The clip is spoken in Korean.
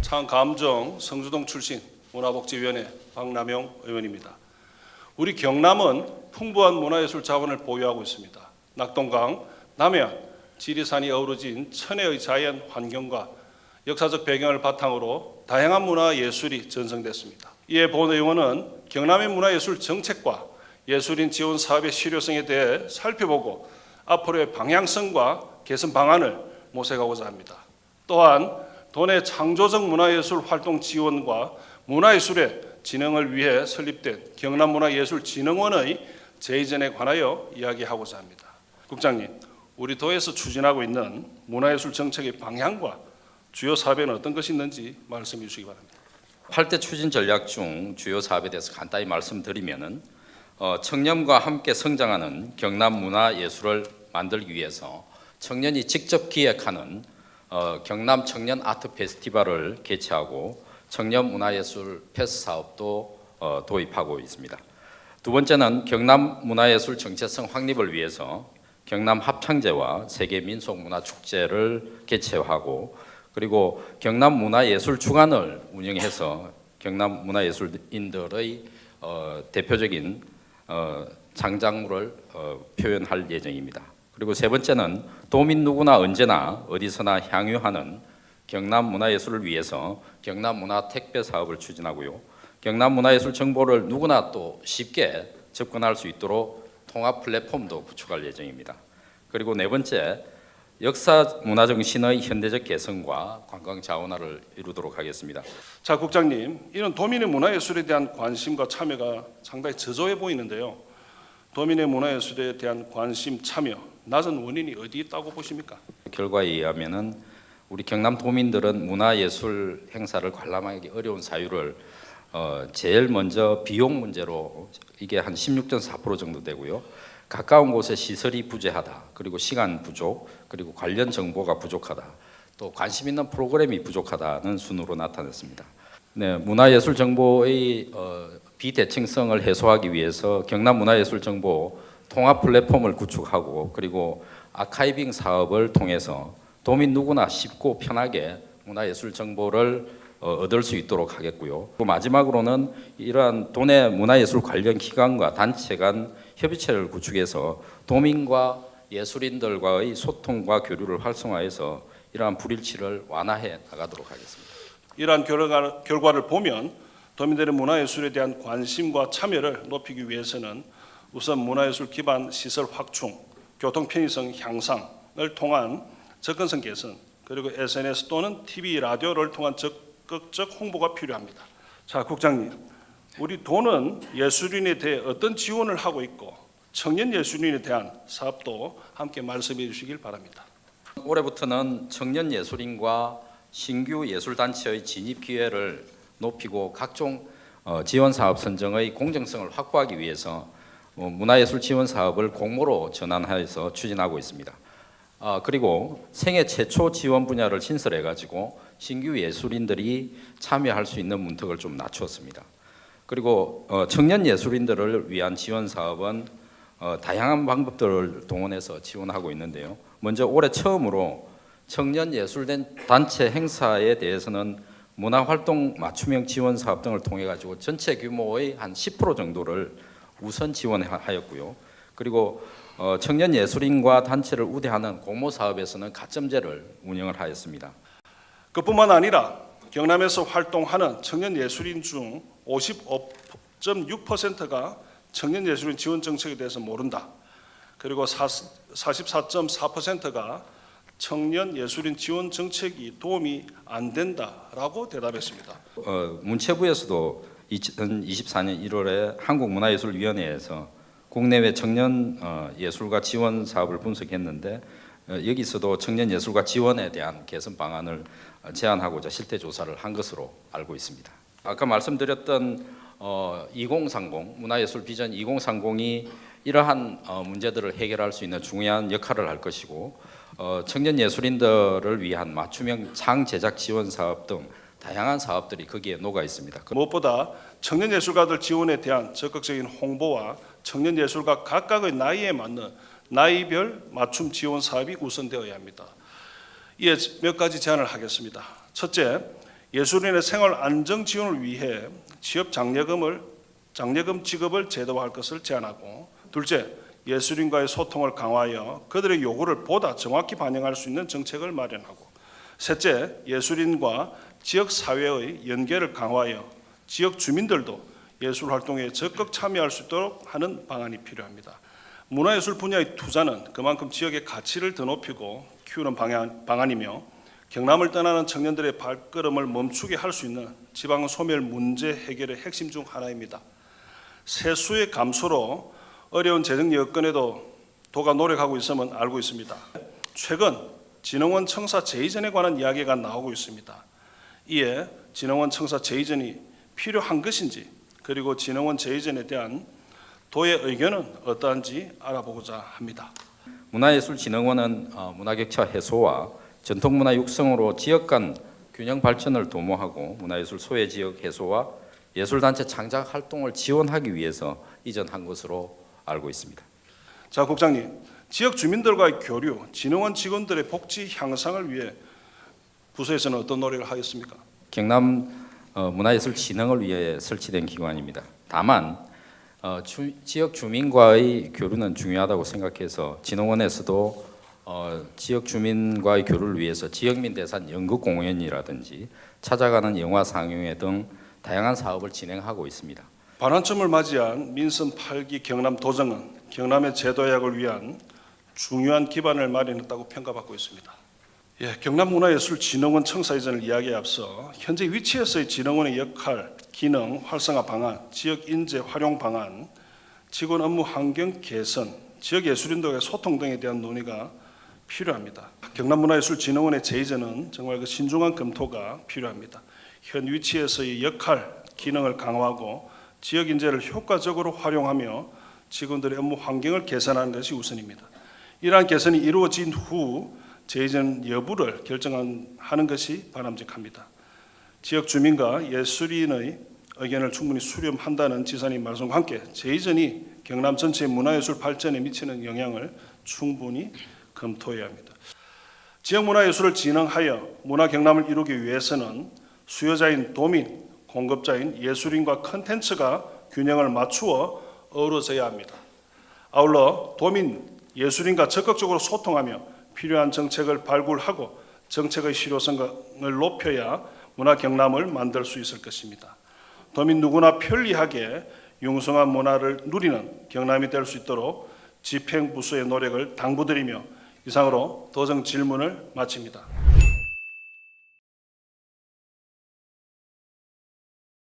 창감정 성주동 출신 문화복지위원회 박남용 의원입니다. 우리 경남은 풍부한 문화예술 자원을 보유하고 있습니다. 낙동강, 남해안, 지리산이 어우러진 천혜의 자연 환경과 역사적 배경을 바탕으로 다양한 문화예술이 전성됐습니다. 이에 본 의원은 경남의 문화예술 정책과 예술인 지원 사업의 실효성에 대해 살펴보고 앞으로의 방향성과 개선 방안을 모색하고자 합니다. 또한 도내 창조적 문화예술 활동 지원과 문화예술의 진흥을 위해 설립된 경남문화예술진흥원의 재이전에 관하여 이야기하고자 합니다. 국장님, 우리 도에서 추진하고 있는 문화예술 정책의 방향과 주요 사업에는 어떤 것이 있는지 말씀해 주시기 바랍니다. 8대 추진 전략 중 주요 사업에 대해서 간단히 말씀드리면은 청년과 함께 성장하는 경남 문화예술을 만들기 위해서 청년이 직접 기획하는 경남 청년 아트 페스티벌을 개최하고 청년 문화예술 패스 사업도 도입하고 있습니다. 두 번째는 경남 문화예술 정체성 확립을 위해서 경남 합창제와 세계 민속문화축제를 개최하고 그리고 경남 문화예술 주간을 운영해서 경남 문화예술인들의 대표적인 창작물을 표현할 예정입니다. 그리고 세 번째는 도민 누구나 언제나 어디서나 향유하는 경남 문화예술을 위해서 경남 문화 택배 사업을 추진하고요. 경남 문화예술 정보를 누구나 또 쉽게 접근할 수 있도록 통합 플랫폼도 구축할 예정입니다. 그리고 네 번째, 역사 문화 정신의 현대적 개선과 관광 자원화를 이루도록 하겠습니다. 자, 국장님, 이런 도민의 문화예술에 대한 관심과 참여가 상당히 저조해 보이는데요. 도민의 문화예술에 대한 관심, 참여, 낮은 원인이 어디 있다고 보십니까? 결과에 의하면은 우리 경남 도민들은 문화예술 행사를 관람하기 어려운 사유를 제일 먼저 비용 문제로 이게 한 16.4% 정도 되고요. 가까운 곳에 시설이 부재하다, 그리고 시간 부족, 그리고 관련 정보가 부족하다, 또 관심 있는 프로그램이 부족하다는 순으로 나타났습니다. 네, 문화예술 정보의 비대칭성을 해소하기 위해서 경남 문화예술 정보 통합 플랫폼을 구축하고 그리고 아카이빙 사업을 통해서 도민 누구나 쉽고 편하게 문화예술 정보를 얻을 수 있도록 하겠고요. 또 마지막으로는 이러한 도내 문화예술 관련 기관과 단체 간 협의체를 구축해서 도민과 예술인들과의 소통과 교류를 활성화해서 이러한 불일치를 완화해 나가도록 하겠습니다. 이러한 결과를 보면 도민들의 문화예술에 대한 관심과 참여를 높이기 위해서는 우선 문화예술 기반 시설 확충, 교통 편의성 향상을 통한 접근성 개선, 그리고 SNS 또는 TV, 라디오를 통한 적극적 홍보가 필요합니다. 자, 국장님, 우리 도는 예술인에 대해 어떤 지원을 하고 있고 청년 예술인에 대한 사업도 함께 말씀해 주시길 바랍니다. 올해부터는 청년 예술인과 신규 예술단체의 진입 기회를 높이고 각종 지원 사업 선정의 공정성을 확보하기 위해서 문화예술 지원 사업을 공모로 전환해서 추진하고 있습니다. 그리고 생애 최초 지원 분야를 신설해가지고 신규 예술인들이 참여할 수 있는 문턱을 좀 낮추었습니다. 그리고 청년 예술인들을 위한 지원 사업은 다양한 방법들을 동원해서 지원하고 있는데요. 먼저 올해 처음으로 청년 예술단체 행사에 대해서는 문화활동 맞춤형 지원 사업 등을 통해 가지고 전체 규모의 한 10% 정도를 우선 지원하였고요. 그리고 청년 예술인과 단체를 우대하는 공모 사업에서는 가점제를 운영을 하였습니다. 그뿐만 아니라 경남에서 활동하는 청년 예술인 중 55.6%가 청년 예술인 지원 정책에 대해서 모른다. 그리고 44.4%가 청년 예술인 지원 정책이 도움이 안 된다라고 대답했습니다. 문체부에서도 2024년 1월에 한국문화예술위원회에서 국내외 청년 예술가 지원 사업을 분석했는데 여기서도 청년 예술가 지원에 대한 개선 방안을 제안하고자 실태 조사를 한 것으로 알고 있습니다. 아까 말씀드렸던 2030 문화예술 비전 2030이 이러한 문제들을 해결할 수 있는 중요한 역할을 할 것이고 청년 예술인들을 위한 맞춤형 창 제작 지원 사업 등 다양한 사업들이 거기에 녹아 있습니다. 무엇보다 청년 예술가들 지원에 대한 적극적인 홍보와 청년 예술가 각각의 나이에 맞는 나이별 맞춤 지원 사업이 우선되어야 합니다. 이에 몇 가지 제안을 하겠습니다. 첫째, 예술인의 생활 안정 지원을 위해 취업 장려금 지급을 제도화할 것을 제안하고, 둘째, 예술인과의 소통을 강화하여 그들의 요구를 보다 정확히 반영할 수 있는 정책을 마련하고, 셋째, 예술인과 지역 사회의 연계를 강화하여 지역 주민들도 예술 활동에 적극 참여할 수 있도록 하는 방안이 필요합니다. 문화예술 분야의 투자는 그만큼 지역의 가치를 더 높이고 키우는 방안이며, 경남을 떠나는 청년들의 발걸음을 멈추게 할 수 있는 지방 소멸 문제 해결의 핵심 중 하나입니다. 세수의 감소로 어려운 재정 여건에도 도가 노력하고 있음은 알고 있습니다. 최근 진흥원 청사 재이전에 관한 이야기가 나오고 있습니다. 이에 진흥원 청사 재이전이 필요한 것인지, 그리고 진흥원 재이전에 대한 도의 의견은 어떠한지 알아보고자 합니다. 문화예술진흥원은 문화격차 해소와 전통문화 육성으로 지역 간 균형 발전을 도모하고 문화예술 소외 지역 해소와 예술단체 창작 활동을 지원하기 위해서 이전한 것으로 알고 있습니다. 자, 국장님, 지역 주민들과의 교류, 진흥원 직원들의 복지 향상을 위해 부서에서는 어떤 노력을 하겠습니까? 경남 문화예술진흥을 위해 설치된 기관입니다. 다만 지역 주민과의 교류는 중요하다고 생각해서 진흥원에서도 지역 주민과의 교류를 위해서 지역민 대상 연극 공연이라든지 찾아가는 영화 상영회 등 다양한 사업을 진행하고 있습니다. 반환점을 맞이한 민선 8기 경남 도정은 경남의 재도약을 위한 중요한 기반을 마련했다고 평가받고 있습니다. 경남문화예술진흥원 청사 이전을 이야기에 앞서 현재 위치에서의 진흥원의 역할, 기능, 활성화 방안, 지역 인재 활용 방안, 직원 업무 환경 개선, 지역 예술인들과의 소통 등에 대한 논의가 필요합니다. 경남문화예술진흥원의 재이전은 정말 그 신중한 검토가 필요합니다. 현 위치에서의 역할, 기능을 강화하고 지역 인재를 효과적으로 활용하며 직원들의 업무 환경을 개선하는 것이 우선입니다. 이러한 개선이 이루어진 후 재이전 여부를 결정하는 것이 바람직합니다. 지역 주민과 예술인의 의견을 충분히 수렴한다는 지사님 말씀과 함께 재이전이 경남 전체의 문화예술 발전에 미치는 영향을 충분히 검토해야 합니다. 지역 문화예술을 진흥하여 문화경남을 이루기 위해서는 수요자인 도민, 공급자인 예술인과 컨텐츠가 균형을 맞추어 어우러져야 합니다. 아울러 도민, 예술인과 적극적으로 소통하며 필요한 정책을 발굴하고 정책의 실효성을 높여야 문화경남을 만들 수 있을 것입니다. 도민 누구나 편리하게 융성한 문화를 누리는 경남이 될 수 있도록 집행부서의 노력을 당부드리며 이상으로 도정 질문을 마칩니다.